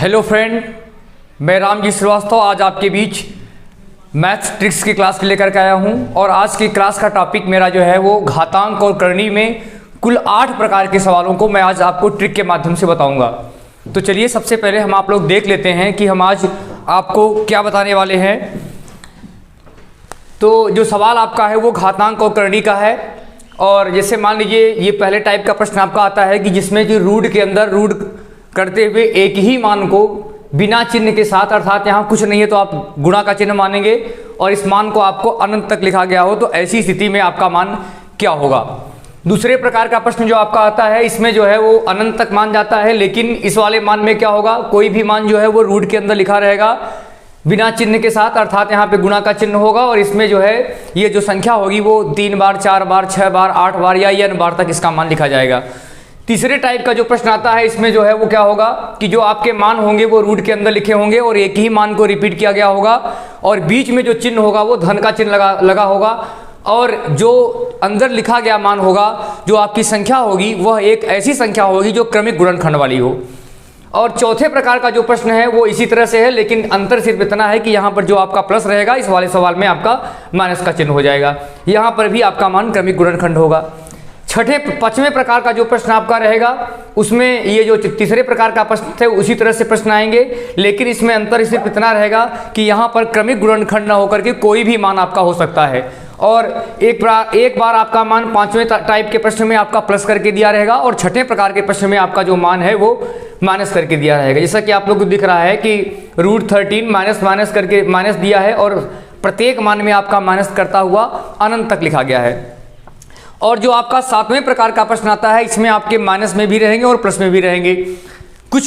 Hello friend, मैं रामजी श्रीवास्तव आज आपके बीच मैथ्स ट्रिक्स की क्लास लेकर के आया हूं। और आज की क्लास का टॉपिक मेरा जो है वो घातांक और करनी में कुल 8 प्रकार के सवालों को मैं आज आपको ट्रिक के माध्यम से बताऊंगा। तो चलिए सबसे पहले हम आप लोग देख लेते हैं कि हम आज आपको क्या बताने वाले हैं। तो जो सवाल आपका है वो घातांक और करनी का है। और जैसे मान लीजिए ये पहले टाइप का प्रश्न आपका आता है कि जिसमें कि रूट के अंदर रूट करते हुए एक ही मान को बिना चिन्ह के साथ, अर्थात यहाँ कुछ नहीं है तो आप गुणा का चिन्ह मानेंगे और इस मान को आपको अनंत तक लिखा गया हो, तो ऐसी स्थिति में आपका मान क्या होगा। दूसरे प्रकार का प्रश्न जो आपका आता है इसमें जो है वो अनंत तक मान जाता है, लेकिन इस वाले मान में क्या होगा, कोई भी मान जो है वो रूट के अंदर लिखा रहेगा बिना चिन्ह के साथ, अर्थात यहाँ पे गुणा का चिन्ह होगा और इसमें जो है ये जो संख्या होगी वो 3 बार 4 बार 6 बार 8 बार या n बार तक इसका मान लिखा जाएगा। तीसरे टाइप का जो प्रश्न आता है इसमें जो है वो क्या होगा कि जो आपके मान होंगे वो रूट के अंदर लिखे होंगे और एक ही मान को रिपीट किया गया होगा और बीच में जो चिन्ह होगा वो धन का चिन्ह लगा होगा और जो अंदर लिखा गया मान होगा, जो आपकी संख्या होगी वह एक ऐसी संख्या होगी जो क्रमिक गुणनखंड वाली हो। और चौथे प्रकार का जो प्रश्न है वो इसी तरह से है, लेकिन अंतर सिर्फ इतना है कि यहाँ पर जो आपका प्लस रहेगा इस वाले सवाल में आपका माइनस का चिन्ह हो जाएगा। यहाँ पर भी आपका मान क्रमिक गुणनखंड होगा। पांचवें प्रकार का जो प्रश्न आपका रहेगा उसमें ये जो तीसरे प्रकार का प्रश्न थे उसी तरह से प्रश्न आएंगे, लेकिन इसमें अंतर सिर्फ इतना रहेगा कि यहाँ पर क्रमिक गुणनखंड न होकर के कोई भी मान आपका हो सकता है। और एक बार आपका मान पांचवें टाइप के प्रश्न में आपका प्लस करके दिया रहेगा और छठे प्रकार के प्रश्न में आपका जो मान है वो माइनस करके दिया रहेगा। जैसा कि आप लोग को दिख रहा है कि √13 माइनस करके माइनस दिया है और प्रत्येक मान में आपका माइनस करता हुआ अनंत तक लिखा गया है। और जो आपका 7वें प्रकार का प्रश्न आता है इसमें आपके माइनस में भी रहेंगे और प्लस में भी रहेंगे। कुछ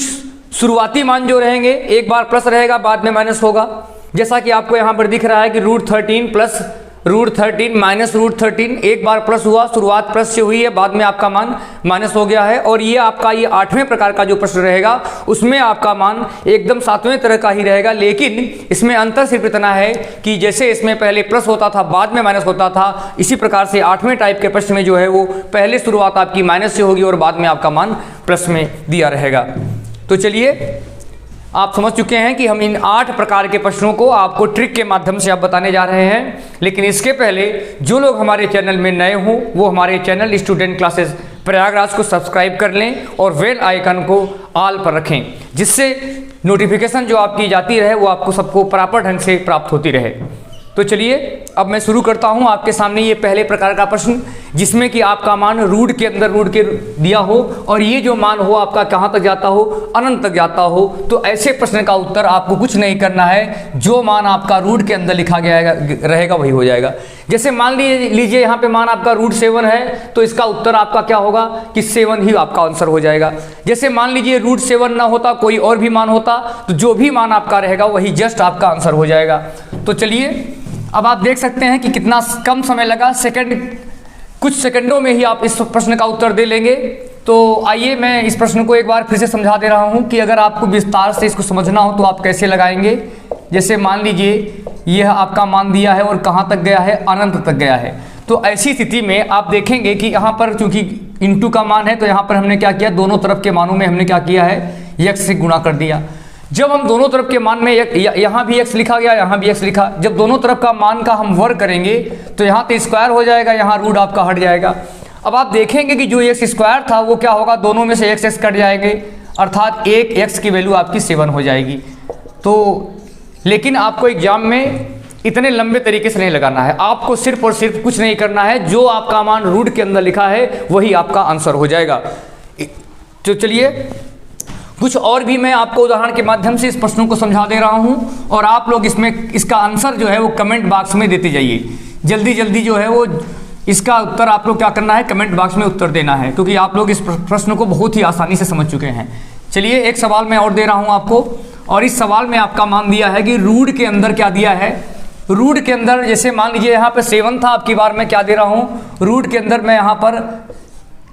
शुरुआती मान जो रहेंगे एक बार प्लस रहेगा बाद में माइनस होगा, जैसा कि आपको यहाँ पर दिख रहा है कि √13 प्लस √13 माइनस √13, एक बार प्लस हुआ, शुरुआत प्लस से हुई है, बाद में आपका मान माइनस हो गया है। और ये आपका ये 8वें प्रकार का जो प्रश्न रहेगा उसमें आपका मान एकदम 7वें तरह का ही रहेगा, लेकिन इसमें अंतर सिर्फ इतना है कि जैसे इसमें पहले प्लस होता था बाद में माइनस होता था, इसी प्रकार से 8वें टाइप के प्रश्न में जो है वो पहले शुरुआत आपकी माइनस से होगी और बाद में आपका मान प्लस में दिया रहेगा। तो चलिए आप समझ चुके हैं कि हम इन 8 प्रकार के प्रश्नों को आपको ट्रिक के माध्यम से आप बताने जा रहे हैं। लेकिन इसके पहले जो लोग हमारे चैनल में नए हों वो हमारे चैनल स्टूडेंट क्लासेस प्रयागराज को सब्सक्राइब कर लें और बेल आइकन को ऑल पर रखें, जिससे नोटिफिकेशन जो आपकी जाती रहे वो आपको सबको प्रॉपर ढंग से प्राप्त होती रहे। तो चलिए अब मैं शुरू करता हूं आपके सामने ये पहले प्रकार का प्रश्न, जिसमें कि आपका मान रूट के अंदर रूट के दिया हो और ये जो मान हो आपका कहां तक जाता हो, अनंत तक जाता हो। तो ऐसे प्रश्न का उत्तर आपको कुछ नहीं करना है, जो मान आपका रूट के अंदर लिखा गया रहेगा वही हो जाएगा। जैसे मान लीजिए यहाँ पे मान आपका √7 है तो इसका उत्तर आपका क्या होगा कि 7 ही आपका आंसर हो जाएगा। जैसे मान लीजिए √7 ना होता, कोई और भी मान होता, तो जो भी मान आपका रहेगा वही जस्ट आपका आंसर हो जाएगा। तो चलिए अब आप देख सकते हैं कि कितना कम समय लगा, कुछ सेकंडों में ही आप इस प्रश्न का उत्तर दे लेंगे। तो आइए मैं इस प्रश्न को एक बार फिर से समझा दे रहा हूं कि अगर आपको विस्तार से इसको समझना हो तो आप कैसे लगाएंगे। जैसे मान लीजिए यह आपका मान दिया है और कहां तक गया है, अनंत तक गया है। तो ऐसी स्थिति में आप देखेंगे कि यहाँ पर चूंकि इंटू का मान है तो यहाँ पर हमने क्या किया, दोनों तरफ के मानों में हमने क्या किया है, x से गुणा कर दिया। जब हम दोनों तरफ के मान में यहाँ भी x लिखा गया, यहाँ भी x लिखा, जब दोनों तरफ का मान का हम वर्ग करेंगे तो यहाँ तो स्क्वायर हो जाएगा, यहाँ रूट आपका हट जाएगा। अब आप देखेंगे कि जो x स्क्वायर था वो क्या होगा, दोनों में से x कट जाएंगे, अर्थात एक x की वैल्यू आपकी 7 हो जाएगी। तो लेकिन आपको एग्जाम में इतने लंबे तरीके से नहीं लगाना है, आपको सिर्फ और सिर्फ कुछ नहीं करना है, जो आपका मान रूट के अंदर लिखा है वही आपका आंसर हो जाएगा। तो चलिए कुछ और भी मैं आपको उदाहरण के माध्यम से इस प्रश्नों को समझा दे रहा हूं और आप लोग इसमें इसका आंसर जो है वो कमेंट बॉक्स में देते जाइए। जल्दी जल्दी जो है वो इसका उत्तर आप लोग क्या करना है, कमेंट बॉक्स में उत्तर देना है, क्योंकि आप लोग इस प्रश्न को बहुत ही आसानी से समझ चुके हैं। चलिए एक सवाल मैं और दे रहा हूँ आपको, और इस सवाल में आपका मान दिया है कि रूट के अंदर क्या दिया है। रूट के अंदर जैसे मान लीजिए यहाँ पर 7 था, आपकी बार मैं क्या दे रहा हूँ, रूट के अंदर मैं यहाँ पर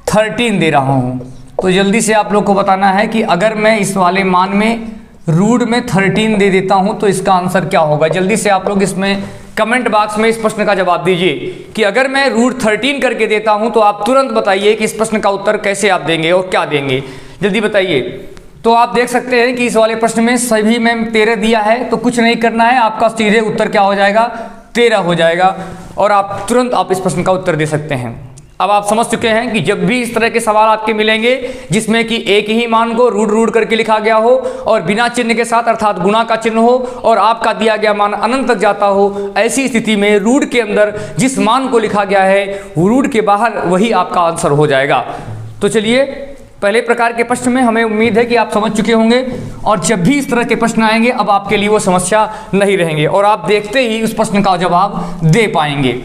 13 दे रहा हूँ। तो जल्दी से आप लोग को बताना है कि अगर मैं इस वाले मान में रूट में 13 दे देता हूं तो इसका आंसर क्या होगा। जल्दी से आप लोग इसमें कमेंट बॉक्स में इस प्रश्न का जवाब दीजिए कि अगर मैं √13 करके देता हूं तो आप तुरंत बताइए कि इस प्रश्न का उत्तर कैसे आप देंगे और क्या देंगे। जल्दी बताइए। तो आप देख सकते हैं कि इस वाले प्रश्न में सभी में 13 दिया है, तो कुछ नहीं करना है, आपका सीधे उत्तर क्या हो जाएगा, 13 हो जाएगा और आप तुरंत आप इस प्रश्न का उत्तर दे सकते हैं। अब आप समझ चुके हैं कि जब भी इस तरह के सवाल आपके मिलेंगे जिसमें कि एक ही मान को रूट करके लिखा गया हो और बिना चिन्ह के साथ अर्थात गुणा का चिन्ह हो और आपका दिया गया मान अनंत तक जाता हो, ऐसी स्थिति में रूट के अंदर जिस मान को लिखा गया है वो रूट के बाहर वही आपका आंसर हो जाएगा। तो चलिए, पहले प्रकार के प्रश्न में हमें उम्मीद है कि आप समझ चुके होंगे और जब भी इस तरह के प्रश्न आएंगे अब आपके लिए वो समस्या नहीं रहेंगे और आप देखते ही उस प्रश्न का जवाब दे पाएंगे।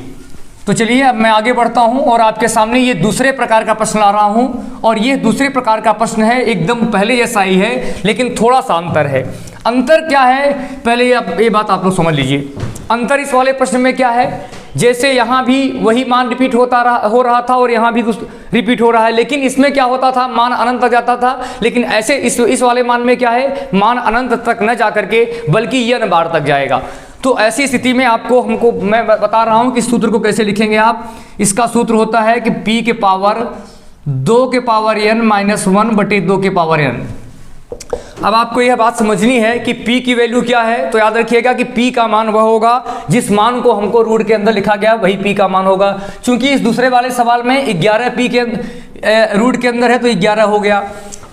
तो चलिए अब मैं आगे बढ़ता हूं और आपके सामने ये दूसरे प्रकार का प्रश्न ला रहा हूं और ये दूसरे प्रकार का प्रश्न है, एकदम पहले जैसा ही है लेकिन थोड़ा सा अंतर है। अंतर क्या है, पहले ये बात आप लोग समझ लीजिए। अंतर इस वाले प्रश्न में क्या है, जैसे यहाँ भी वही मान रिपीट हो रहा था और यहाँ भी कुछ रिपीट हो रहा है, लेकिन इसमें क्या होता था, मान अनंत तक जाता था, लेकिन ऐसे इस वाले मान में क्या है, मान अनंत तक न जा करके बल्कि n बार तक जाएगा। तो ऐसी स्थिति में मैं बता रहा हूं कि सूत्र को कैसे लिखेंगे आप। इसका सूत्र होता है कि p के पावर 2 के पावर n माइनस 1 बटे 2 के पावर n। अब आपको यह बात समझनी है कि p की वैल्यू क्या है, तो याद रखिएगा कि p का मान वह होगा जिस मान को हमको रूट के अंदर लिखा गया वही p का मान होगा। चूंकि इस दूसरे वाले सवाल में 11 p के रूट के अंदर है तो 11 हो गया।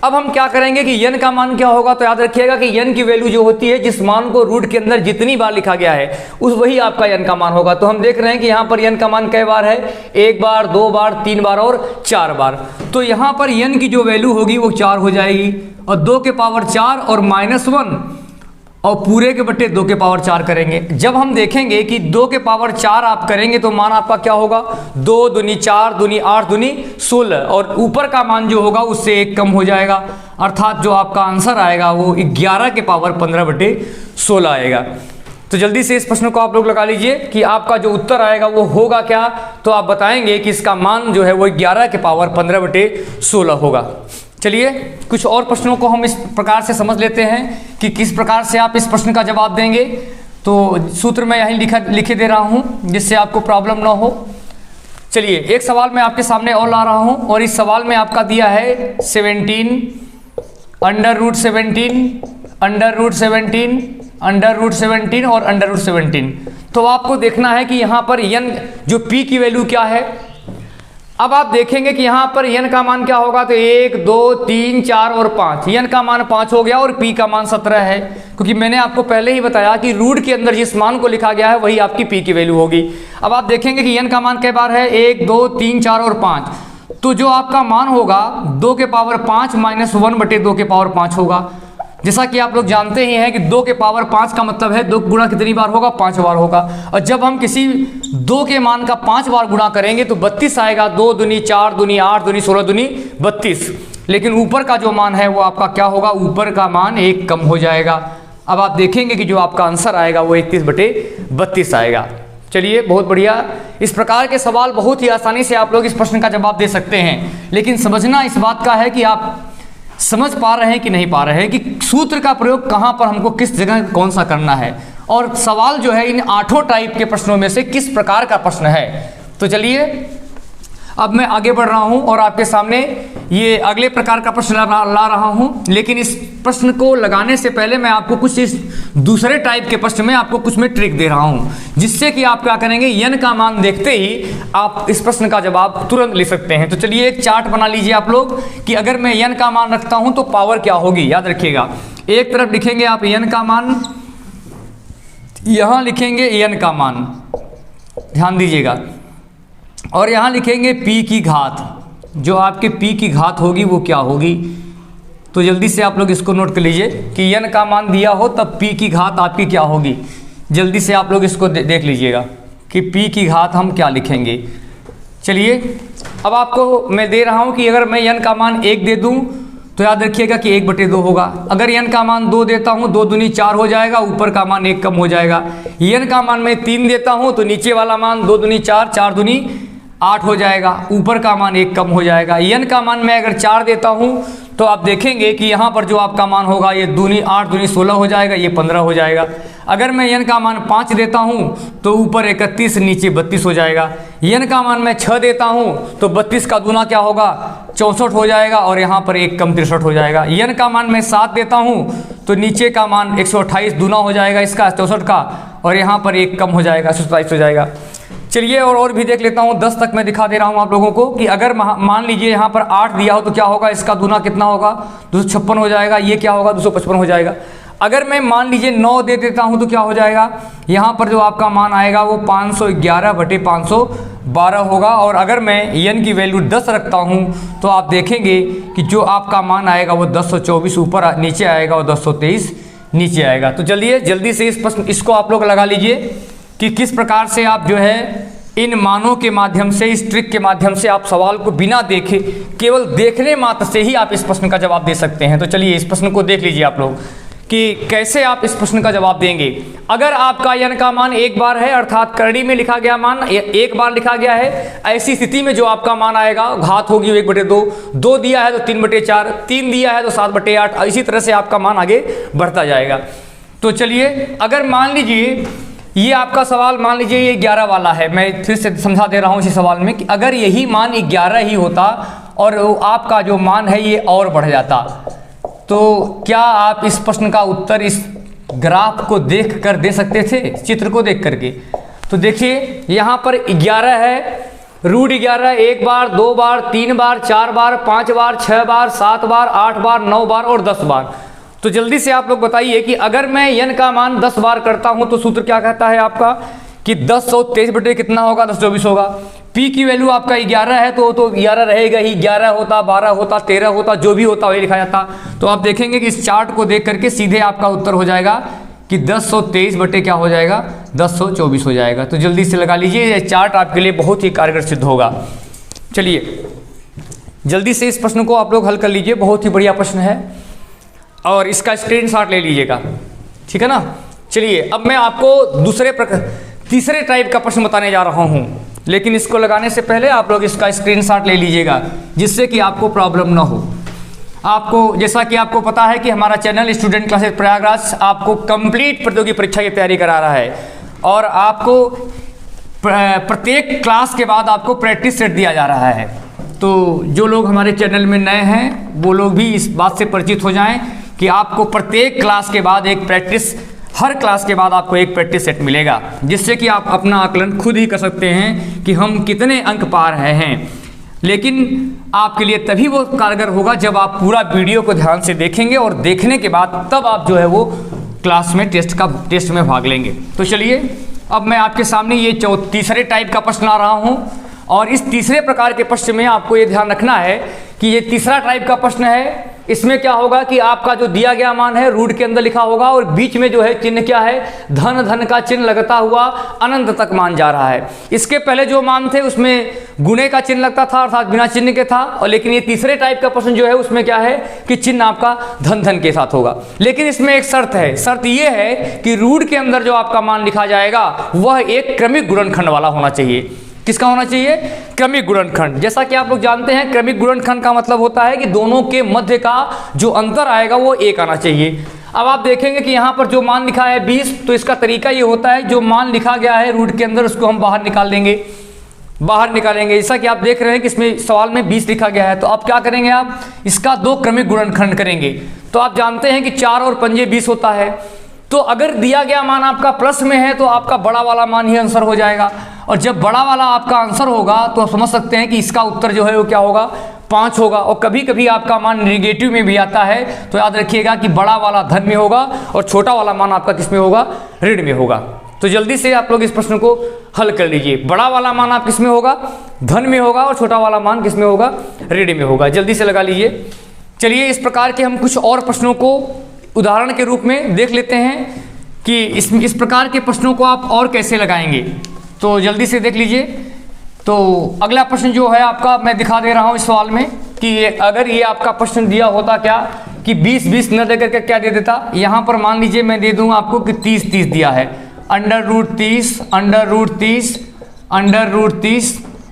अब हम क्या करेंगे कि n का मान क्या होगा, तो याद रखिएगा कि n की वैल्यू जो होती है जिस मान को रूट के अंदर जितनी बार लिखा गया है उस वही आपका n का मान होगा। तो हम देख रहे हैं कि यहाँ पर n का मान कई बार है, 1 बार, 2 बार, 3 बार और 4 बार। तो यहाँ पर n की जो वैल्यू होगी वो 4 हो जाएगी और 2 के पावर 4 और माइनस 1 और पूरे के बट्टे 2 के पावर 4 करेंगे। जब हम देखेंगे कि 2 के पावर 4 आप करेंगे तो मान आपका क्या होगा, 2 दूनी 4 दूनी 8 दूनी 16 और ऊपर का मान जो होगा उससे 1 कम हो जाएगा, अर्थात जो आपका आंसर आएगा वो 11 के पावर 15 बटे 16 आएगा। तो जल्दी से इस प्रश्न को आप लोग लगा लीजिए कि आपका जो उत्तर आएगा वो होगा क्या, तो आप बताएंगे कि इसका मान जो है वो 11 के पावर 15 बटे 16 होगा। चलिए कुछ और प्रश्नों को हम इस प्रकार से समझ लेते हैं कि किस प्रकार से आप इस प्रश्न का जवाब देंगे। तो सूत्र मैं यहीं लिखे दे रहा हूं जिससे आपको प्रॉब्लम ना हो। चलिए एक सवाल मैं आपके सामने और ला रहा हूं और इस सवाल में आपका दिया है 17 under root 17 under root 17 under root 17 और अंडर रूट 17। तो आपको देखना है कि यहाँ पर n जो p की वैल्यू क्या है। अब आप देखेंगे कि यहाँ पर n का मान क्या होगा, तो 1 2 3 4 और 5, n का मान 5 हो गया और p का मान 17 है, क्योंकि मैंने आपको पहले ही बताया कि रूट के अंदर जिस मान को लिखा गया है वही आपकी p की वैल्यू होगी। अब आप देखेंगे कि n का मान कई बार है, 1 2 3 4 और 5, तो जो आपका मान होगा 2 के पावर 5 माइनस 1 बटे 2 के पावर 5 होगा। जैसा कि आप लोग जानते ही हैं कि 2 के पावर 5 का मतलब है 2 गुणा कितनी बार होगा, 5 बार होगा। और जब हम किसी 2 के मान का 5 बार गुणा करेंगे तो 32 आएगा, 2 दूनी 4 दूनी 8 दूनी 16 दूनी 32। लेकिन ऊपर का जो मान है वो आपका क्या होगा, ऊपर का मान 1 कम हो जाएगा। अब आप देखेंगे कि जो आपका आंसर आएगा वो 31 बटे 32 आएगा। चलिए बहुत बढ़िया। इस प्रकार के सवाल बहुत ही आसानी से आप लोग इस प्रश्न का जवाब दे सकते हैं, लेकिन समझना इस बात का है कि आप समझ पा रहे हैं कि नहीं पा रहे हैं कि सूत्र का प्रयोग कहाँ पर हमको किस जगह कौन सा करना है, और सवाल जो है इन 8 टाइप के प्रश्नों में से किस प्रकार का प्रश्न है। तो चलिए अब मैं आगे बढ़ रहा हूं और आपके सामने ये अगले प्रकार का प्रश्न ला रहा हूं, लेकिन इस प्रश्न को लगाने से पहले मैं आपको कुछ इस दूसरे टाइप के प्रश्न में आपको कुछ मैं ट्रिक दे रहा हूं, जिससे कि आप क्या करेंगे, n का मान देखते ही आप इस प्रश्न का जवाब तुरंत लिख सकते हैं। तो चलिए एक चार्ट बना लीजिए आप लोग कि अगर मैं n का मान रखता हूं तो पावर क्या होगी। याद रखिएगा, एक तरफ लिखेंगे आप n का मान, यहां लिखेंगे n का मान, ध्यान दीजिएगा, और यहाँ लिखेंगे p की घात। जो आपके p की घात होगी वो क्या होगी, तो जल्दी से आप लोग इसको नोट कर लीजिए कि n का मान दिया हो तब p की घात आपकी क्या होगी। जल्दी से आप लोग इसको देख लीजिएगा कि p की घात हम क्या लिखेंगे। चलिए अब आपको मैं दे रहा हूँ कि अगर मैं n का मान 1 दे दूँ तो याद रखिएगा कि 1/2 होगा। अगर n का मान 2 देता हूँ, 2 दूनी 4 हो जाएगा, ऊपर का मान 1 कम हो जाएगा। n का मान मैं 3 देता हूँ तो नीचे वाला मान 2 दूनी 4, 4 दूनी 8 हो जाएगा, ऊपर का मान 1 कम हो जाएगा। n का मान मैं अगर 4 देता हूँ तो आप देखेंगे कि यहाँ पर जो आपका मान होगा ये 8 दूनी 16 हो जाएगा, ये 15 हो जाएगा। अगर मैं n का मान 5 देता हूँ तो ऊपर 31 नीचे 32 हो जाएगा। n का मान मैं 6 देता हूँ तो 32 का दूना क्या होगा, 64 हो जाएगा और यहाँ पर एक कम 63 हो जाएगा। n का मान मैं 7 देता हूँ तो नीचे का मान 128 दूना हो जाएगा इसका 64 का, और यहाँ पर एक कम हो जाएगा 127 हो जाएगा। चलिए और भी देख लेता हूँ। 10 तक मैं दिखा दे रहा हूँ आप लोगों को कि अगर मान लीजिए यहाँ पर 8 दिया हो तो क्या होगा, इसका दूना कितना होगा, 256 हो जाएगा। ये क्या होगा, 255 हो जाएगा। अगर मैं मान लीजिए 9 दे देता हूँ तो क्या हो जाएगा, यहाँ पर जो आपका मान आएगा वो 511/512 होगा। और अगर मैं n की वैल्यू 10 रखता हूँ तो आप देखेंगे कि जो आपका मान आएगा वो 1024 ऊपर नीचे आएगा और 1023 नीचे आएगा। तो चलिए जल्दी से इसको आप लोग लगा लीजिए कि किस प्रकार से आप जो है इन मानों के माध्यम से, इस ट्रिक के माध्यम से आप सवाल को बिना देखे, केवल देखने मात्र से ही आप इस प्रश्न का जवाब दे सकते हैं। तो चलिए इस प्रश्न को देख लीजिए आप लोग कि कैसे आप इस प्रश्न का जवाब देंगे। अगर आपका n का मान एक बार है, अर्थात करड़ी में लिखा गया मान एक बार लिखा गया है, ऐसी स्थिति में जो आपका मान आएगा घात होगी 1/2, 2 दिया है तो 3/4, 3 दिया है तो 7/8, और इसी तरह से आपका मान आगे बढ़ता जाएगा। तो चलिए अगर मान लीजिए ये आपका सवाल, मान लीजिए ये 11 वाला है, मैं फिर से समझा दे रहा हूँ इसी सवाल में कि अगर यही मान 11 ही होता और आपका जो मान है ये और बढ़ जाता, तो क्या आप इस प्रश्न का उत्तर इस ग्राफ को देख कर दे सकते थे, चित्र को देख करके? तो देखिए यहाँ पर 11 है, रूट 11 1 बार, 2 बार, 3 बार, 4 बार, 5 बार, 6 बार, 7 बार, 8 बार, 9 बार और 10 बार। तो जल्दी से आप लोग बताइए कि अगर मैं n का मान 10 बार करता हूं तो सूत्र क्या कहता है आपका कि 1023 बटे कितना होगा, 1024 होगा। p की वैल्यू आपका 11 है तो 11 रहेगा ही, 11 होता, 12 होता, 13 होता, जो भी होता वही लिखा जाता। तो आप देखेंगे कि इस चार्ट को देख करके सीधे आपका उत्तर हो जाएगा कि 1023 बटे क्या हो जाएगा, 1024 हो जाएगा। तो जल्दी से लगा लीजिए, ये चार्ट आपके लिए बहुत ही कारगर सिद्ध होगा। चलिए जल्दी से इस प्रश्न को आप लोग हल कर लीजिए, बहुत ही बढ़िया प्रश्न है और इसका स्क्रीनशॉट ले लीजिएगा, ठीक है ना। चलिए अब मैं आपको तीसरे टाइप का प्रश्न बताने जा रहा हूं, लेकिन इसको लगाने से पहले आप लोग इसका स्क्रीनशॉट ले लीजिएगा जिससे कि आपको प्रॉब्लम ना हो। आपको जैसा कि आपको पता है कि हमारा चैनल स्टूडेंट क्लासेस प्रयागराज आपको कंप्लीट प्रतियोगी परीक्षा की तैयारी करा रहा है और आपको प्रत्येक क्लास के बाद आपको प्रैक्टिस सेट दिया जा रहा है। तो जो लोग हमारे चैनल में नए हैं वो लोग भी इस बात से परिचित हो जाएं कि आपको प्रत्येक क्लास के बाद एक प्रैक्टिस, हर क्लास के बाद आपको एक प्रैक्टिस सेट मिलेगा, जिससे कि आप अपना आकलन खुद ही कर सकते हैं कि हम कितने अंक पा रहे हैं। लेकिन आपके लिए तभी वो कारगर होगा जब आप पूरा वीडियो को ध्यान से देखेंगे और देखने के बाद तब आप जो है वो क्लास में टेस्ट में भाग लेंगे। तो चलिए अब मैं आपके सामने ये तीसरे टाइप का प्रश्न ला रहा हूँ और इस तीसरे प्रकार के प्रश्न में आपको ये ध्यान रखना है कि ये तीसरा टाइप का प्रश्न है। इसमें क्या होगा कि आपका जो दिया गया मान है रूट के अंदर लिखा होगा और बीच में जो है चिन्ह क्या है, धन का चिन्ह लगता हुआ अनंत तक मान जा रहा है। इसके पहले जो मान थे उसमें गुणे का चिन्ह लगता था अर्थात बिना चिन्ह के था, और लेकिन ये तीसरे टाइप का प्रश्न जो है उसमें क्या है कि चिन्ह आपका धन के साथ होगा। लेकिन इसमें एक शर्त है, शर्त ये है कि रूट के अंदर जो आपका मान लिखा जाएगा वह एक क्रमिक गुणनखंड वाला होना चाहिए। किसका होना चाहिए? क्रमिक गुणनखंड। जैसा कि आप लोग जानते हैं क्रमिक गुणनखंड का मतलब होता है कि दोनों के मध्य का जो अंतर आएगा वो 1 आना चाहिए। अब आप देखेंगे कि यहाँ पर जो मान लिखा है 20, तो इसका तरीका ये होता है जो मान लिखा गया है रूट के अंदर उसको हम बाहर निकाल देंगे, बाहर निकालेंगे। जैसा कि आप देख रहे हैं कि इसमें सवाल में 20 लिखा गया है, तो अब क्या करेंगे आप इसका 2 क्रमिक गुणनखंड करेंगे। तो आप जानते हैं कि 4 और 5 20 होता है, तो अगर दिया गया मान आपका प्लस में है तो आपका बड़ा वाला मान ही आंसर हो जाएगा, और जब बड़ा वाला आपका आंसर होगा तो आप समझ सकते हैं कि इसका उत्तर जो है वो क्या होगा, 5 होगा। और कभी कभी आपका मान नेगेटिव में भी आता है, तो याद रखिएगा कि बड़ा वाला धन में होगा और छोटा वाला मान आपका किस में होगा, ऋण में होगा। तो जल्दी से आप लोग इस प्रश्न को हल कर लीजिए। बड़ा वाला मान आप किस में होगा, धन में होगा, और छोटा वाला मान किस में होगा, ऋण में होगा। जल्दी से लगा लीजिए। चलिए इस प्रकार के हम कुछ और प्रश्नों को उदाहरण के रूप में देख लेते हैं कि इस प्रकार के प्रश्नों को आप और कैसे लगाएंगे। तो जल्दी से देख लीजिए। तो अगला प्रश्न जो है आपका मैं दिखा दे रहा हूँ इस सवाल में कि अगर ये आपका प्रश्न दिया होता क्या कि 20 न देकर के क्या दे देता, यहाँ पर मान लीजिए मैं दे दूंगा आपको कि 30 दिया है, √30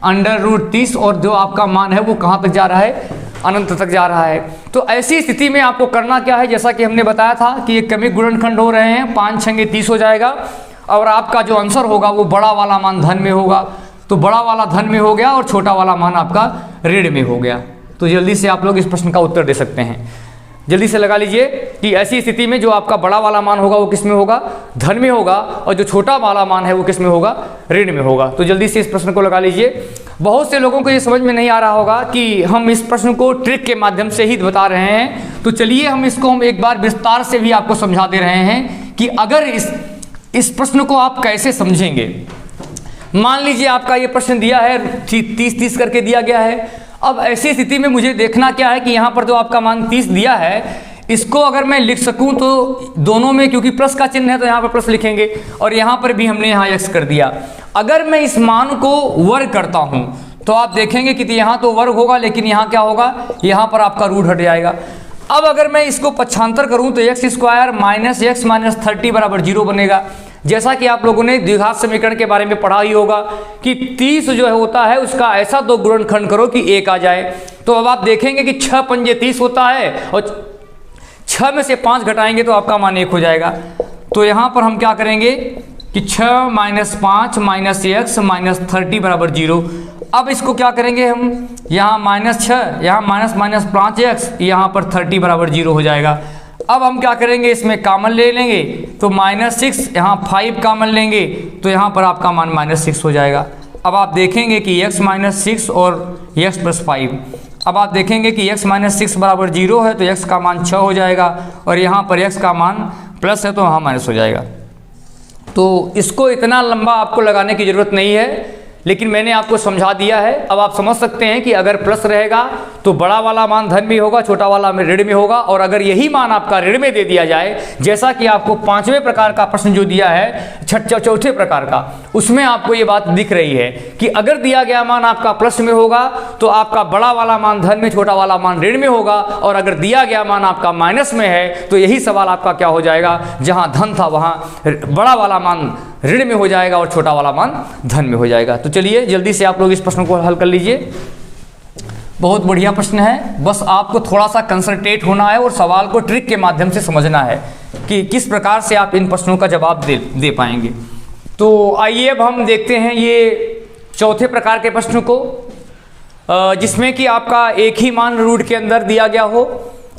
√30 और जो आपका मान है वो कहाँ तक जा रहा है, अनंत तक जा रहा है। तो ऐसी स्थिति में आपको करना क्या है, जैसा कि हमने बताया था कि ये क्रमिक गुणनखंड हो रहे हैं, 5 × 30 हो जाएगा और आपका जो आंसर होगा वो बड़ा वाला मान धन में होगा। तो बड़ा वाला धन में हो गया और छोटा वाला मान आपका ऋण में हो गया। तो जल्दी से आप लोग इस प्रश्न का उत्तर दे सकते हैं। जल्दी से लगा लीजिए कि ऐसी स्थिति में जो आपका बड़ा वाला मान होगा वो किस में होगा, धन में होगा, और जो छोटा वाला मान है वो किस में होगा, ऋण में होगा। तो जल्दी से इस प्रश्न को लगा लीजिए। बहुत से लोगों को ये समझ में नहीं आ रहा होगा कि हम इस प्रश्न को ट्रिक के माध्यम से ही बता रहे हैं, तो चलिए हम एक बार विस्तार से भी आपको समझा दे रहे हैं कि अगर इस प्रश्न को आप कैसे समझेंगे। मान लीजिए आपका ये प्रश्न दिया है 30-30 करके दिया गया है। अब ऐसी स्थिति में मुझे देखना क्या है कि यहाँ पर जो आपका मान 30 दिया है, इसको अगर मैं लिख सकूं तो दोनों में, क्योंकि प्लस का चिन्ह है तो यहाँ पर प्लस लिखेंगे, और यहाँ पर भी हमने यहाँ x कर दिया। अगर मैं इस मान को वर्ग करता हूँ तो आप देखेंगे कि यहाँ तो वर्ग होगा, लेकिन यहाँ क्या होगा, यहाँ पर आपका रूट हट जाएगा। अब अगर मैं इसको पक्षांतर करूँ तो x square minus x minus 30 बराबर 0 बनेगा। जैसा कि आप लोगों ने द्विघात समीकरण के बारे में पढ़ा ही होगा कि 30 जो है होता है उसका ऐसा दो गुणनखंड करो कि 1 आ जाए। तो अब आप देखेंगे कि 6 पंजे 30 होता है, और 6 में से 5 घटाएंगे तो आपका मान 1 हो जाएगा। तो यहाँ पर हम क्या करेंगे कि 6 माइनस 5 माइनस x माइनस 30 बराबर 0। अब इसको क्या करेंगे हम, यहाँ -6, यहाँ माइनस 5x, यहाँ पर 30 बराबर 0 हो जाएगा। अब हम क्या करेंगे, इसमें कॉमन ले लेंगे तो -6, यहाँ 5 कॉमन लेंगे तो यहाँ पर आपका मान -6 हो जाएगा। अब आप देखेंगे कि x माइनस 6 और x प्लस 5, अब आप देखेंगे कि x माइनस 6 बराबर 0 है तो x का मान 6 हो जाएगा, और यहाँ पर x का मान प्लस है तो वहाँ माइनस हो जाएगा। तो इसको इतना लंबा आपको लगाने की ज़रूरत नहीं है, लेकिन मैंने आपको समझा दिया है। अब आप समझ सकते हैं कि अगर प्लस रहेगा तो बड़ा वाला मान धन में होगा, छोटा वाला में ऋण में होगा, और अगर यही मान आपका ऋण में दे दिया जाए, जैसा कि आपको 5वें प्रकार का प्रश्न जो दिया है चौथे प्रकार का, उसमें आपको ये बात दिख रही है कि अगर दिया गया मान आपका प्लस में होगा तो आपका बड़ा वाला मान धन में, छोटा वाला मान ऋण में होगा, और अगर दिया गया मान आपका माइनस में है तो यही सवाल आपका क्या हो जाएगा, जहाँ धन था वहाँ बड़ा वाला मान ऋण में हो जाएगा और छोटा वाला मान धन में हो जाएगा। तो चलिए जल्दी से आप लोग इस प्रश्न को हल कर लीजिए। बहुत बढ़िया प्रश्न है, बस आपको थोड़ा सा कंसंट्रेट होना है और सवाल को ट्रिक के माध्यम से समझना है कि किस प्रकार से आप इन प्रश्नों का जवाब दे पाएंगे। तो आइए अब हम देखते हैं ये चौथे प्रकार के प्रश्न को, जिसमें कि आपका एक ही मान रूट के अंदर दिया गया हो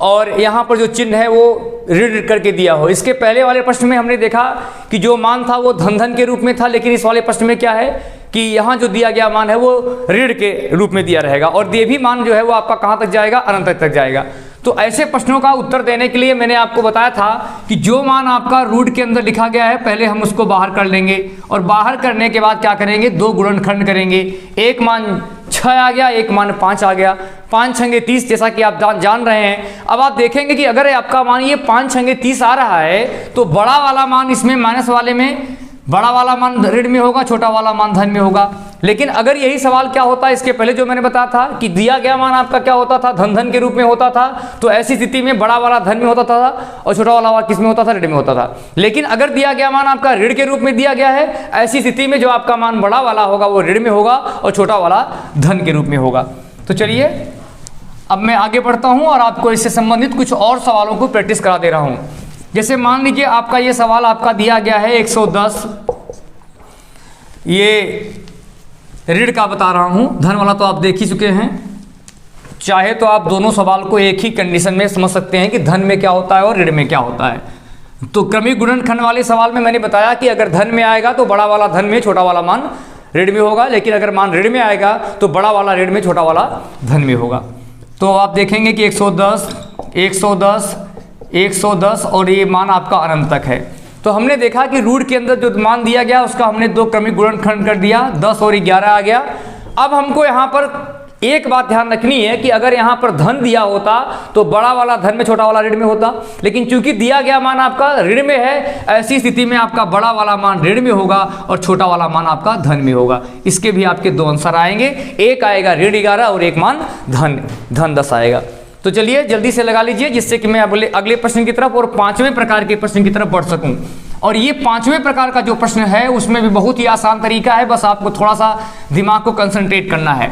और यहाँ पर जो चिन्ह है वो ऋण करके दिया हो। इसके पहले वाले प्रश्न में हमने देखा कि जो मान था वो धन के रूप में था, लेकिन इस वाले प्रश्न में क्या है कि यहाँ जो दिया गया मान है वो ऋण के रूप में दिया रहेगा, और ये भी मान जो है वो आपका कहाँ तक जाएगा, अनंत तक जाएगा। तो ऐसे प्रश्नों का उत्तर देने के लिए मैंने आपको बताया था कि जो मान आपका रूट के अंदर लिखा गया है पहले हम उसको बाहर कर लेंगे, और बाहर करने के बाद क्या करेंगे, दो गुणनखंड करेंगे। एक मान 6 आ गया, एक मान 5 आ गया, 5 छंगे 30, जैसा कि आप जान रहे हैं। अब आप देखेंगे कि अगर आपका मान ये 5 छंगे 30 आ रहा है तो बड़ा वाला मान इसमें माइनस वाले में, बड़ा वाला मान ऋण में होगा, छोटा वाला मान धन में होगा। लेकिन अगर यही सवाल क्या होता है, इसके पहले जो मैंने बताया था कि दिया गया मान आपका क्या होता था, धन के रूप में होता था, तो ऐसी स्थिति में बड़ा वाला धन में होता था और छोटा वाला किस में होता था, ऋण में होता था। लेकिन अगर दिया गया मान आपका ऋण के रूप में दिया गया है, ऐसी स्थिति में जो आपका मान बड़ा वाला होगा वो ऋण में होगा और छोटा वाला धन के रूप में होगा। तो चलिए अब मैं आगे बढ़ता हूँ और आपको इससे संबंधित कुछ और सवालों को प्रैक्टिस करा दे रहा हूँ। जैसे मान लीजिए आपका ये सवाल आपका दिया गया है 110, ये ऋण का बता रहा हूँ, धन वाला तो आप देख ही चुके हैं। चाहे तो आप दोनों सवाल को एक ही कंडीशन में समझ सकते हैं कि धन में क्या होता है और ऋण में क्या होता है। तो क्रमिक गुणनखंड वाले सवाल में मैंने बताया कि अगर धन में आएगा तो बड़ा वाला धन में, छोटा वाला मान ऋण में होगा, लेकिन अगर मान ऋण में आएगा तो बड़ा वाला ऋण में, छोटा वाला धन में होगा। तो आप देखेंगे कि 110, 110, 110 और ये मान आपका अनंत तक है। तो हमने देखा कि रूट के अंदर जो मान दिया गया उसका हमने दो क्रमिक गुणनखंड कर दिया, 10 और 11 आ गया। अब हमको यहाँ पर एक बात ध्यान रखनी है कि अगर यहाँ पर धन दिया होता तो बड़ा वाला धन में, छोटा वाला ऋण में होता, लेकिन चूंकि दिया गया मान आपका ऋण में है, ऐसी स्थिति में आपका बड़ा वाला मान ऋण में होगा और छोटा वाला मान आपका धन में होगा। इसके भी आपके दो आंसर आएंगे, एक आएगा ऋण 11 और एक मान धन 10 आएगा। तो चलिए जल्दी से लगा लीजिए, जिससे कि मैं अगले प्रश्न की तरफ और 5वें प्रकार के प्रश्न की तरफ बढ़ सकूं। और ये 5वें प्रकार का जो प्रश्न है उसमें भी बहुत ही आसान तरीका है, बस आपको थोड़ा सा दिमाग को कंसंट्रेट करना है।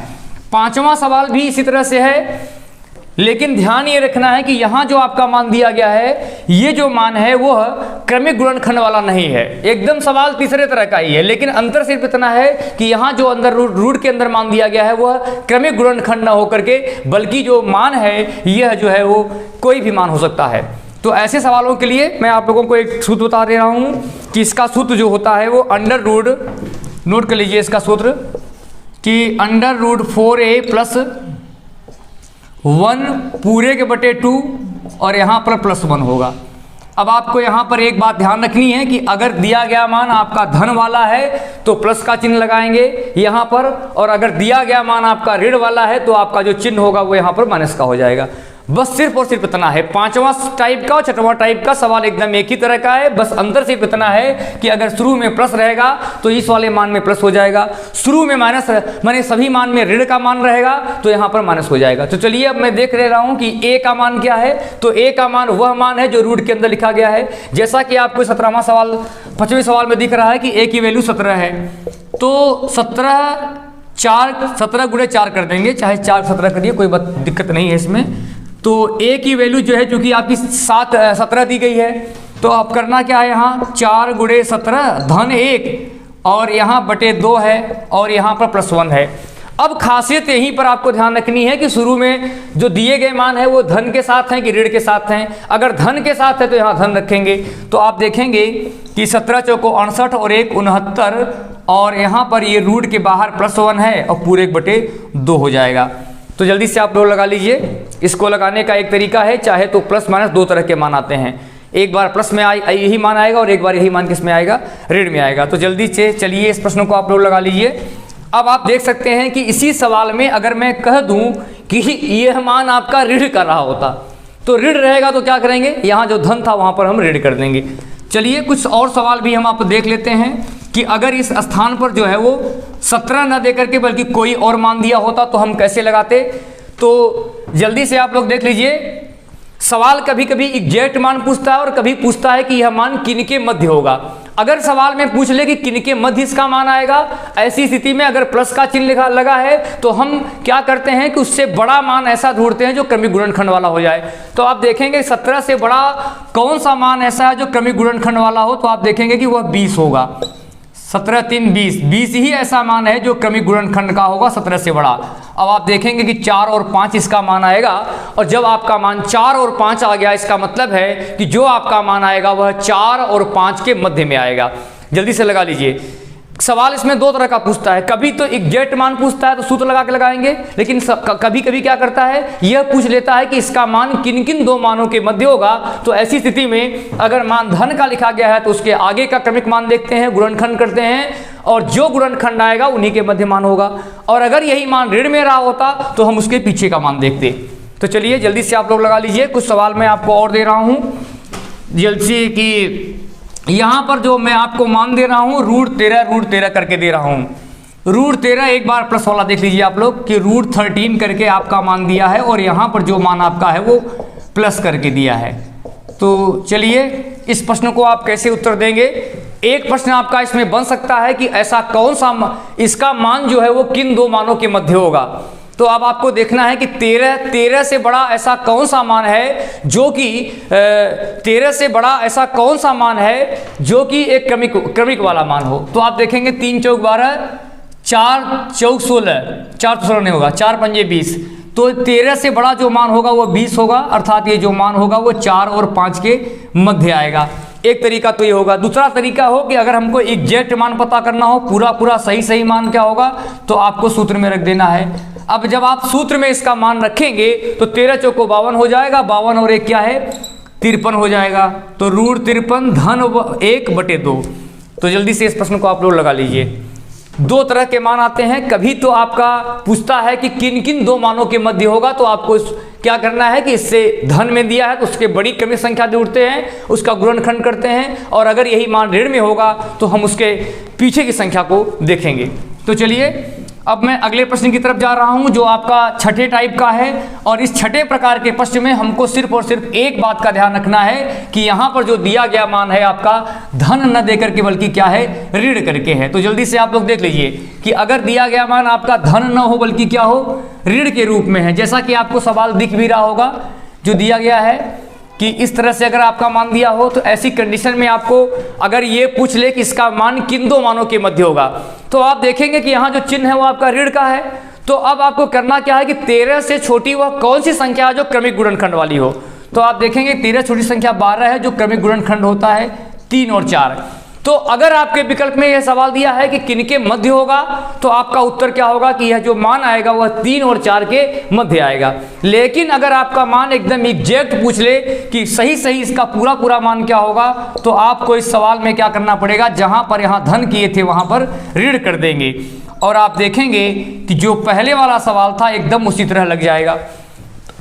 5वां सवाल भी इसी तरह से है लेकिन ध्यान ये रखना है कि यहाँ जो आपका मान दिया गया है, ये जो मान है वह क्रमिक गुणनखंड वाला नहीं है, एकदम सवाल तीसरे तरह का ही है। लेकिन अंतर सिर्फ इतना है कि यहाँ जो अंदर रूट के अंदर मान दिया गया है वह क्रमिक गुणनखंड न होकर के, बल्कि जो मान है यह जो है वो कोई भी मान हो सकता है। तो ऐसे सवालों के लिए मैं आप लोगों को एक सूत्र बता दे रहा हूँ कि इसका सूत्र जो होता है वो अंडर रूट, नोट कर लीजिए इसका सूत्र, कि अंडर रूट 4a प्लस 1 पूरे के बटे 2 और यहाँ पर प्लस 1 होगा। अब आपको यहाँ पर एक बात ध्यान रखनी है कि अगर दिया गया मान आपका धन वाला है तो प्लस का चिन्ह लगाएंगे यहाँ पर, और अगर दिया गया मान आपका ऋण वाला है तो आपका जो चिन्ह होगा वो यहाँ पर माइनस का हो जाएगा। बस सिर्फ और सिर्फ इतना है। पांचवा टाइप का और छठवां टाइप का सवाल एकदम एक ही तरह का है, बस अंतर सिर्फ इतना है कि अगर शुरू में प्लस रहेगा तो इस वाले मान में प्लस हो जाएगा, शुरू में माइनस माने सभी मान में ऋण का मान रहेगा तो यहाँ पर माइनस हो जाएगा। तो चलिए अब मैं देख रहा हूँ कि ए का मान क्या है। तो ए का मान वह मान है जो रूट के अंदर लिखा गया है, जैसा कि आपको 17वां सवाल 5वें सवाल में दिख रहा है कि ए की वैल्यू 17 है। तो 17 गुणे 4 कर देंगे, चाहे 4 17 करिए, कोई दिक्कत नहीं है इसमें। तो ए की वैल्यू जो है चूंकि आपकी 17 दी गई है, तो अब करना क्या है, यहाँ 4 गुणे 17 धन 1 और यहाँ बटे 2 है और यहाँ पर प्लस 1 है। अब खासियत यहीं पर आपको ध्यान रखनी है कि शुरू में जो दिए गए मान है वो धन के साथ हैं कि ऋण के साथ हैं। अगर धन के साथ है तो यहाँ धन रखेंगे, तो आप देखेंगे कि 17 चौको 68 और 1 69 और यहाँ पर ये रूट के बाहर प्लस 1 है और पूरे 1/2 हो जाएगा। तो जल्दी से आप लोग लगा लीजिए। इसको लगाने का एक तरीका है, चाहे तो प्लस माइनस 2 तरह के मान आते हैं, एक बार प्लस में यही मान आएगा और एक बार यही मान किस में आएगा, ऋण में आएगा। तो जल्दी से चलिए इस प्रश्न को आप लोग लगा लीजिए। अब आप देख सकते हैं कि इसी सवाल में अगर मैं कह दूं कि यह मान आपका ऋण कर रहा होता तो ऋण रहेगा तो क्या करेंगे, यहाँ जो धन था वहाँ पर हम ऋण कर देंगे। चलिए कुछ और सवाल भी हम आप देख लेते हैं कि अगर इस स्थान पर जो है वो 17 न दे करके बल्कि कोई और मान दिया होता तो हम कैसे लगाते। तो जल्दी से आप लोग देख लीजिए। सवाल कभी कभी एग्जैक्ट मान पूछता है और कभी पूछता है कि यह मान किन के मध्य होगा। अगर सवाल में पूछ ले कि किन के मध्य इसका मान आएगा, ऐसी स्थिति में अगर प्लस का चिन्ह लगा है तो हम क्या करते हैं कि उससे बड़ा मान ऐसा ढूंढते हैं जो क्रमिक गुणनखंड वाला हो जाए। तो आप देखेंगे 17 से बड़ा कौन सा मान ऐसा है जो क्रमिक गुणनखंड वाला हो, तो आप देखेंगे कि वह 20 होगा। 17 3 20 ही ऐसा मान है जो क्रमिक गुणनखंड का होगा 17 से बड़ा। अब आप देखेंगे कि 4 और 5 इसका मान आएगा, और जब आपका मान 4 और 5 आ गया इसका मतलब है कि जो आपका मान आएगा वह 4 और 5 के मध्य में आएगा। जल्दी से लगा लीजिए। सवाल इसमें 2 तरह का पूछता है, कभी तो एग्जैक्ट मान पूछता है तो सूत्र लगा के लगाएंगे, लेकिन कभी कभी क्या करता है, यह पूछ लेता है कि इसका मान किन किन 2 मानों के मध्य होगा। तो ऐसी स्थिति में अगर मान धन का लिखा गया है तो उसके आगे का क्रमिक मान देखते हैं, गुणनखंड करते हैं, और जो गुणनखंड आएगा उन्हीं के मध्य मान होगा। और अगर यही मान ऋण में रहा होता तो हम उसके पीछे का मान देखते। तो चलिए जल्दी से आप लोग लगा लीजिए। कुछ सवाल मैं आपको और दे रहा हूँ जल्दी से, कि यहाँ पर जो मैं आपको मान दे रहा हूँ रूट 13 करके दे रहा हूँ। रूट 13 एक बार प्लस वाला देख लीजिए आप लोग कि रूट 13 करके आपका मान दिया है और यहाँ पर जो मान आपका है वो प्लस करके दिया है। तो चलिए इस प्रश्न को आप कैसे उत्तर देंगे। एक प्रश्न आपका इसमें बन सकता है कि ऐसा कौन सा इसका मान जो है वो किन 2 मानों के मध्य होगा। तो अब आपको देखना है कि 13 से बड़ा ऐसा कौन सा मान है जो कि 13 से बड़ा ऐसा कौन सा मान है जो कि एक क्रमिक वाला मान हो। तो आप देखेंगे 3 चौक 12, 4 चौक 16, 4 तो 16 नहीं होगा, 4 पंजे 20। तो 13 से बड़ा जो मान होगा वो 20 होगा, अर्थात ये जो मान होगा वो 4 और 5 के मध्य आएगा। एक तरीका तो ये होगा। दूसरा तरीका हो कि अगर हमको एग्जैक्ट मान पता करना हो, पूरा सही मान क्या होगा, तो आपको सूत्र में रख देना है। अब जब आप सूत्र में इसका मान रखेंगे तो 13 चौको 52 हो जाएगा, 52 और 1 क्या है 53 हो जाएगा। तो रूट 53 धन 1/2। तो जल्दी से इस प्रश्न को आप लोग लगा लीजिए। 2 तरह के मान आते हैं, कभी तो आपका पूछता है कि किन किन 2 मानों के मध्य होगा, तो आपको क्या करना है कि इससे धन में दिया है तो उसके बड़ी क्रमिक संख्या ढूंढते हैं, उसका गुणनखंड करते हैं, और अगर यही मान ऋण में होगा तो हम उसके पीछे की संख्या को देखेंगे। तो चलिए अब मैं अगले प्रश्न की तरफ जा रहा हूं जो आपका छठे टाइप का है, और इस छठे प्रकार के प्रश्न में हमको सिर्फ और सिर्फ एक बात का ध्यान रखना है कि यहां पर जो दिया गया मान है आपका धन न देकर के बल्कि क्या है, ऋण करके है। तो जल्दी से आप लोग देख लीजिए कि अगर दिया गया मान आपका धन न हो बल्कि क्या हो, ऋण के रूप में है, जैसा कि आपको सवाल दिख भी रहा होगा जो दिया गया है कि इस तरह से अगर आपका मान दिया हो, तो ऐसी कंडीशन में आपको अगर ये पूछ ले कि इसका मान किन दो मानों के मध्य होगा, तो आप देखेंगे कि यहाँ जो चिन्ह है वो आपका ऋण का है। तो अब आपको करना क्या है कि 13 से छोटी वह कौन सी संख्या है जो क्रमिक गुणनखंड वाली हो। तो आप देखेंगे 13 छोटी संख्या 12 है जो क्रमिक गुणनखंड होता है 3 और 4। तो अगर आपके विकल्प में यह सवाल दिया है कि किनके मध्य होगा, तो आपका उत्तर क्या होगा कि यह जो मान आएगा वह 3 और 4 के मध्य आएगा। लेकिन अगर आपका मान एकदम एग्जैक्ट पूछ ले कि सही सही इसका पूरा पूरा मान क्या होगा, तो आपको इस सवाल में क्या करना पड़ेगा, जहां पर यहाँ धन किए थे वहां पर ऋण कर देंगे, और आप देखेंगे कि जो पहले वाला सवाल था एकदम उसी तरह लग जाएगा।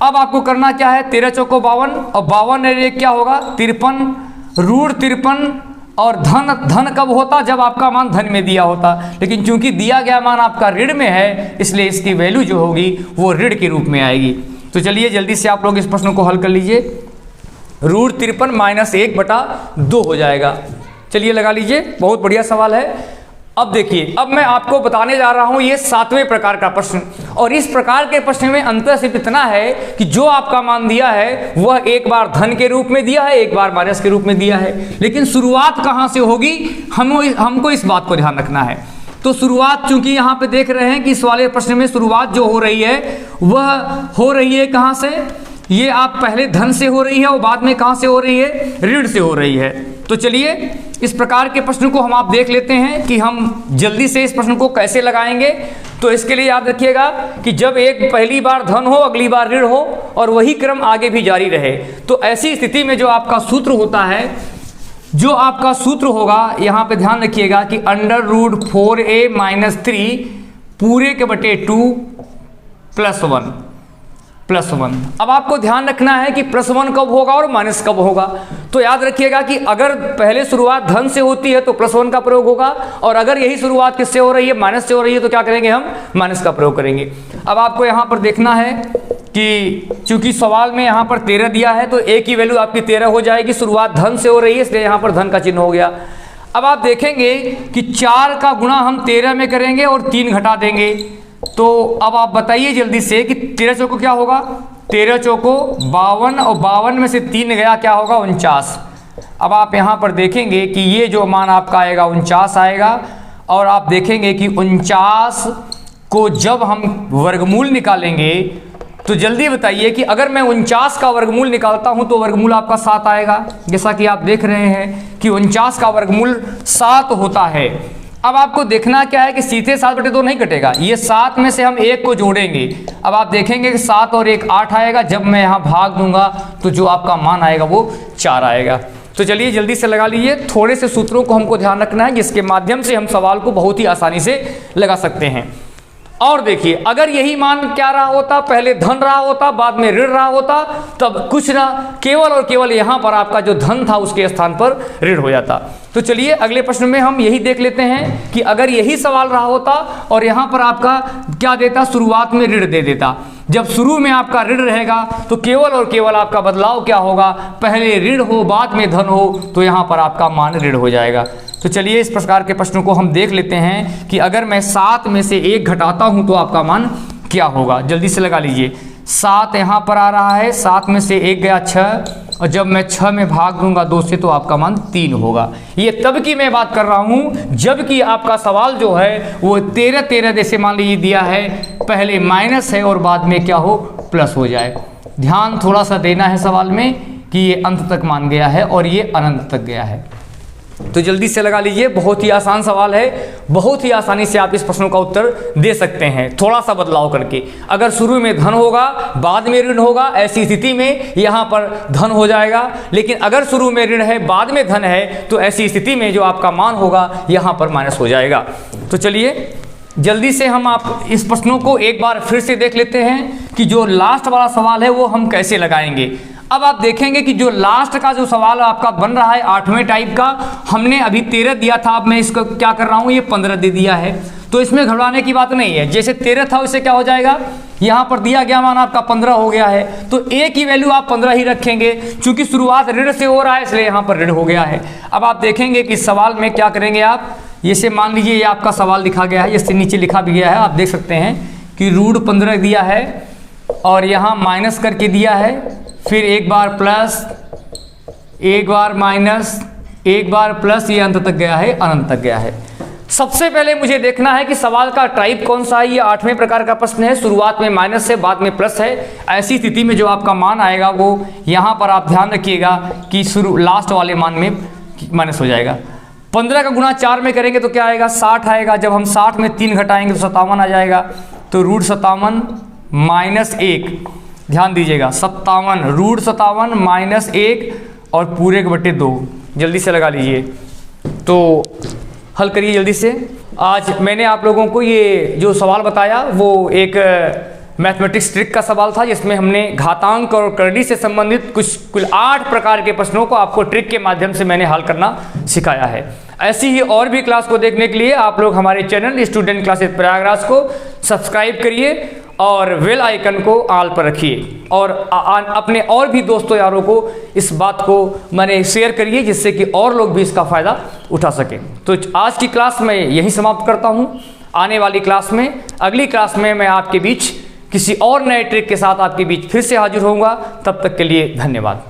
अब आपको करना क्या है, 13 चौको 52 और 52 क्या होगा 53, रूट 53, और धन कब होता, जब आपका मान धन में दिया होता, लेकिन चूंकि दिया गया मान आपका ऋण में है इसलिए इसकी वैल्यू जो होगी वो ऋण के रूप में आएगी। तो चलिए जल्दी से आप लोग इस प्रश्न को हल कर लीजिए। रूट 53 माइनस 1/2 हो जाएगा। चलिए लगा लीजिए, बहुत बढ़िया सवाल है। अब देखिए, अब मैं आपको बताने जा रहा हूं ये 7वें प्रकार का प्रश्न, और इस प्रकार के प्रश्न में अंतर सिर्फ इतना है कि जो आपका मान दिया है वह एक बार धन के रूप में दिया है, एक बार माइनस के रूप में दिया है, लेकिन शुरुआत कहां से होगी हमको इस बात को ध्यान रखना है। तो शुरुआत चूंकि यहां पे देख रहे हैं कि इस वाले प्रश्न में शुरुआत जो हो रही है वह हो रही है कहां से, ये आप पहले धन से हो रही है और बाद में कहां से हो रही है, ऋण से हो रही है। तो चलिए इस प्रकार के प्रश्न को हम आप देख लेते हैं कि हम जल्दी से इस प्रश्न को कैसे लगाएंगे। तो इसके लिए याद रखिएगा कि जब एक पहली बार धन हो अगली बार ऋण हो और वही क्रम आगे भी जारी रहे, तो ऐसी स्थिति में जो आपका सूत्र होता है, जो आपका सूत्र होगा यहाँ पे ध्यान रखिएगा कि √4a - 3 पूरे के बटे 2 +1 अब आपको ध्यान रखना है कि +1 कब होगा और माइनस कब होगा। तो याद रखिएगा कि अगर पहले शुरुआत धन से होती है तो +1 का प्रयोग होगा, और अगर यही शुरुआत किससे हो रही है, माइनस से हो रही है, तो क्या करेंगे, हम माइनस का प्रयोग करेंगे। अब आपको यहाँ पर देखना है कि चूंकि सवाल में यहाँ पर 13 दिया है तो a की वैल्यू आपकी 13 हो जाएगी, शुरुआत धन से हो रही है इसलिए यहाँ पर धन का चिन्ह हो गया। अब आप देखेंगे कि 4 का गुणा हम 13 में करेंगे और 3 घटा देंगे। तो अब आप बताइए जल्दी से कि 13 चौको क्या होगा, 13 चौको 52 और 52 में से 3 गया क्या होगा, 49। अब आप यहाँ पर देखेंगे कि ये जो मान आपका आएगा 49 आएगा, और आप देखेंगे कि 49 को जब हम वर्गमूल निकालेंगे तो जल्दी बताइए कि अगर मैं 49 का वर्गमूल निकालता हूं तो वर्गमूल आपका 7 आएगा, जैसा कि आप देख रहे हैं कि 49 का वर्गमूल 7 होता है। अब आपको देखना क्या है कि सीधे 7/2 नहीं कटेगा, ये 7 में से हम 1 को जोड़ेंगे। अब आप देखेंगे कि 7 और 1 8 आएगा, जब मैं यहाँ भाग दूंगा तो जो आपका मान आएगा वो 4 आएगा। तो चलिए जल्दी से लगा लीजिए, थोड़े से सूत्रों को हमको ध्यान रखना है जिसके माध्यम से हम सवाल को बहुत ही आसानी से लगा सकते हैं। और देखिए, अगर यही मान क्या रहा होता, पहले धन रहा होता बाद में ऋण रहा होता, तब कुछ ना केवल और केवल यहाँ पर आपका जो धन था उसके स्थान पर ऋण हो जाता। तो चलिए अगले प्रश्न में हम यही देख लेते हैं कि अगर यही सवाल रहा होता और यहाँ पर आपका क्या देता, शुरुआत में ऋण दे देता। जब शुरू में आपका ऋण रहेगा तो केवल और केवल आपका बदलाव क्या होगा, पहले ऋण हो बाद में धन हो, तो यहाँ पर आपका मान ऋण हो जाएगा। तो चलिए इस प्रकार के प्रश्नों को हम देख लेते हैं कि अगर मैं 7 में से 1 घटाता हूं तो आपका मान क्या होगा। जल्दी से लगा लीजिए, 7 यहाँ पर आ रहा है, 7 में से 1 गया 6, और जब मैं 6 में भाग दूंगा 2 से तो आपका मान 3 होगा। ये तब की मैं बात कर रहा हूं जबकि आपका सवाल जो है वो 13 जैसे मान लीजिए दिया है, पहले माइनस है और बाद में क्या हो, प्लस हो जाए। ध्यान थोड़ा सा देना है सवाल में कि ये अंत तक मान गया है और ये अनंत तक गया है। तो जल्दी से लगा लीजिए, बहुत ही आसान सवाल है, बहुत ही आसानी से आप इस प्रश्न का उत्तर दे सकते हैं थोड़ा सा बदलाव करके। अगर शुरू में धन होगा बाद में ऋण होगा, ऐसी स्थिति में यहाँ पर धन हो जाएगा, लेकिन अगर शुरू में ऋण है बाद में धन है तो ऐसी स्थिति में जो आपका मान होगा यहाँ पर माइनस हो जाएगा। तो चलिए जल्दी से हम आप इस प्रश्नों को एक बार फिर से देख लेते हैं कि जो लास्ट वाला सवाल है वो हम कैसे लगाएंगे। अब आप देखेंगे कि जो लास्ट का जो सवाल आपका बन रहा है 8वें टाइप का, हमने अभी 13 दिया था, अब मैं इसको क्या कर रहा हूँ, ये 15 दे दिया है। तो इसमें घबराने की बात नहीं है। जैसे 13 था उससे क्या हो जाएगा, यहाँ पर दिया गया मान आपका 15 हो गया है, तो ए की वैल्यू आप 15 ही रखेंगे। चूंकि शुरुआत ऋण से हो रहा है इसलिए यहाँ पर ऋण हो गया है। अब आप देखेंगे कि सवाल में क्या करेंगे आप, जैसे मान लीजिए ये आपका सवाल लिखा गया है, इससे नीचे लिखा भी गया है, आप देख सकते हैं कि √15 दिया है और यहाँ माइनस करके दिया है, फिर एक बार प्लस, एक बार माइनस, एक बार प्लस, ये अंत तक गया है, अनंत तक गया है। सबसे पहले मुझे देखना है कि सवाल का टाइप कौन सा है। ये 8वें प्रकार का प्रश्न है, शुरुआत में माइनस है, बाद में प्लस है। ऐसी स्थिति में जो आपका मान आएगा वो यहाँ पर आप ध्यान रखिएगा कि लास्ट वाले मान में माइनस हो जाएगा। 15 का गुणा 4 में करेंगे तो क्या आएगा, 60 आएगा। जब हम 60 में 3 घटाएंगे तो 57 आ जाएगा। तो √57 माइनस 1, ध्यान दीजिएगा 57, √57 माइनस 1 और पूरे के बटे 2। जल्दी से लगा लीजिए, तो हल करिए जल्दी से। आज मैंने आप लोगों को ये जो सवाल बताया वो एक मैथमेटिक्स ट्रिक का सवाल था, जिसमें हमने घातांक और करनी से संबंधित कुल 8 प्रकार के प्रश्नों को आपको ट्रिक के माध्यम से मैंने हल करना सिखाया है। ऐसी ही और भी क्लास को देखने के लिए आप लोग हमारे चैनल स्टूडेंट क्लासेस प्रयागराज को सब्सक्राइब करिए और बेल आइकन को ऑल पर रखिए और अपने और भी दोस्तों यारों को इस बात को मैंने शेयर करिए, जिससे कि और लोग भी इसका फ़ायदा उठा सकें। तो आज की क्लास में यही समाप्त करता हूँ। आने वाली क्लास में, अगली क्लास में मैं आपके बीच किसी और नए ट्रिक के साथ आपके बीच फिर से हाजिर होऊंगा। तब तक के लिए धन्यवाद।